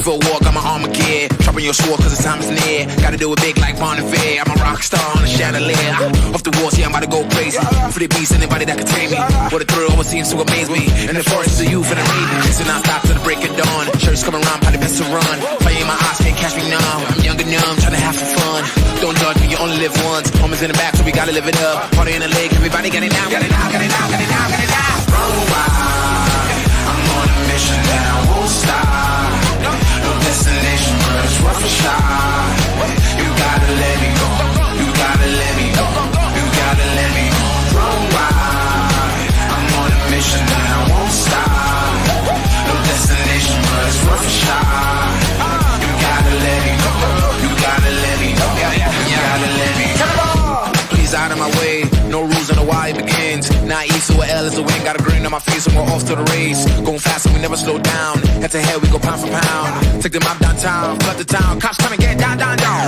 For a war, got my armor gear. Sharpen your sword cause the time is near. Gotta do it big like Bon Iver. I'm a rock star on a chandelier. Off the walls, yeah, I'm about to go crazy. For the beast, anybody that can tame me. What a thrill always seems to amaze me. In the forest of youth and the raven. Listen, I stop till the break of dawn. Shirts come around, probably best to run. Fire in my eyes, can't catch me now. I'm young and numb, trying to have some fun. Don't judge me, you only live once. Homies in the back, so we gotta live it up. Party in the lake, everybody get it now, get it now, get it now, get it now, get it now. Run wild, I'm on a mission that I won't stop. No destination, but it's worth a shot. You gotta let me go. You gotta let me go. You gotta let me go. Run wild. I'm on a mission that I won't stop. No destination, but it's worth a shot. You gotta let me go. You gotta let me go. You gotta let me go. Please out of my way. No rules on the why it begins. Not east or L is the win. Got a grin on my face and we're off to the race. Going fast and we never slow down. Head to head we go pound for pound. Take them out downtown, flood the town. Cops come and get down, down, down.